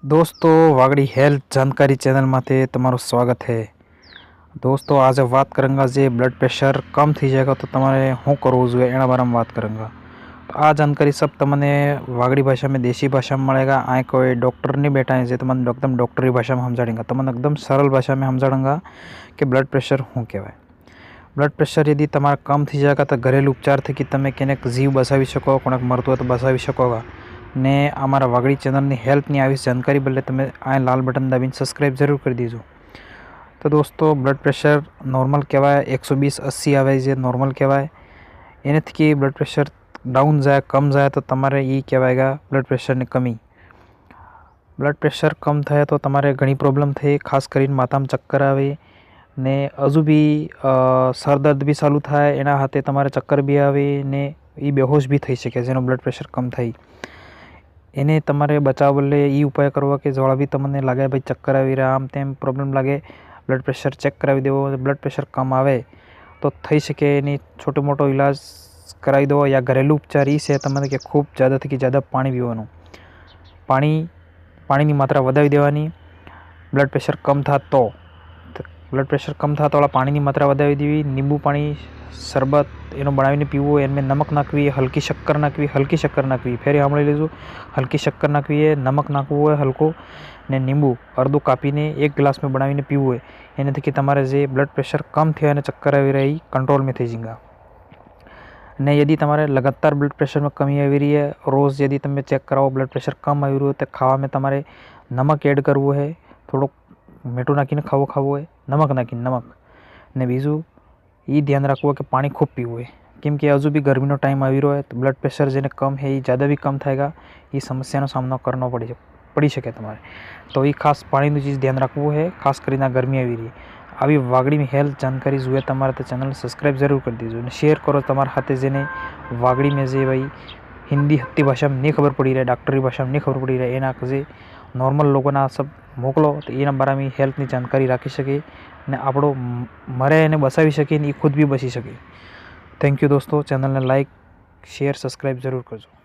दोस्तों वागड़ी हेल्थ जानकारी चैनल में तमारू स्वागत है। दोस्तों आज बात करूँगा जे ब्लड प्रेशर कम थी जाएगा तो तमारे शू करवू जोईए एना बारे में बात करूँगा। तो आ जानकारी सब तमने वागड़ी भाषा में देशी भाषा में मळेगा। आ कोई डॉक्टर नहीं बैठा है जे तमने एकदम डॉक्टरी भाषा में समझाड़ेंगा। तमने एकदम सरल भाषा में समझाड़ूंगा कि ब्लड प्रेशर शू कहवाय। ब्लड प्रेशर यदि तमारा कम थी जाएगा तो घरेलू उपचार थी कि तमे केनेक जीव बचावी सको, कोणाक मरतुं होय तो बचावी सकोगा। ने अमरा वागड़ी चैनल ની હેલ્થની આવી जानकारी बदले તમે આ લાલ બટન દાબીને સબસ્ક્રાઇબ જરૂર કરી દેજો। तो दोस्तों ब्लड प्रेशर नॉर्मल कहवाय 120/80 आवे जे नॉर्मल कहवाय। एने थी ब्लड प्रेशर डाउन जाए कम जाए तो तमारे ये कहवायगा ब्लड प्रेशर ने कमी। ब्लड प्रेशर कम थाय तो तमारे घणी प्रॉब्लम थे, खास करीने माथामां चक्कर आवे ने हजू भी सर दर्द भी चालू थाय, एना हाथे तमारे चक्कर भी आवे ने ई बेहोश भी थई शके जेनो ब्लड प्रेशर कम थाय। एने तमारे बचाव बदले ई उपाय करवा के जळा भी तमने लागे भाई चक्कर आवी रहा आम तेम प्रॉब्लम लागे ब्लड प्रेशर चेक करावी देवो। ब्लड प्रेशर कम आवे तो थई शके एनी छोटो मोटो इलाज करावी दो या घरेलू उपचार ई छे तमने के खूब ज़्यादा थी ज़्यादा पाणी पीवानुं, पाणीनी मात्रा वधावी देवानी। ब्लड प्रेशर कम था तो ब्लड प्रेशर कम था तो पाणीनी मात्रा वधावी देवी। नींबू पाणी शरबत एनो बनावीने पीवो, एनमें नमक नाखवी, हल्की शक्कर नाखवी फेरी सांभळी लेजो। हल्की शक्कर नाखवी है, नमक नाखवुं है हल्को ने नींबू अर्धो कापीने 1 ग्लास में बनावीने पीवुं है। एनाथी कि तमारे जे ब्लड प्रेशर कम थया अने चक्कर आवी रहा है कंट्रोल में थई जाएगा। ने यदि तमारे लगातार ब्लड प्रेशर में कमी आवी रही है, रोज यदि तमे चेक करावो ब्लड प्रेशर कम आवी रह्युं तो खावा में तमारे नमक एड करवुं है, थोड़ो मीठुं नाखीने खावुं है, नमक नाखीने नमक ने बीजुं ये ध्यान रखवुं कि पाणी खूब पीवुं है। केम कि हजू भी गर्मीनो टाइम आवी रह्यो है तो ब्लड प्रेशर जेने कम है ये ज़्यादा भी कम थायगा, ये समस्यानो सामनो करनो पड़ी शके तमारे। तो ये खास पाणीनुं चीज ध्यान रखवुं है, खास करीने आ गर्मी आवी रही। આવી વાગડી में हेल्थ जानकारी जुए तमारे तो चैनल सब्सक्राइब जरूर कर दीजिए और शेयर करो तमारे हाथे जेने वागड़ी में जे भाई हिंदी हत्ती भाषा में नहीं खबर पड़ी रहे, डॉक्टरी भाषा में नहीं खबर पड़ी रहे, एना जे नॉर्मल लोगों ना सब मोकलो तो एना बारे में हेल्थनी जानकारी राखी सके ने आपणो मरे एने बचावी सके ने खुद भी बची सके। थैंक यू दोस्तों, चैनल ने लाइक शेयर सब्सक्राइब जरूर करजो।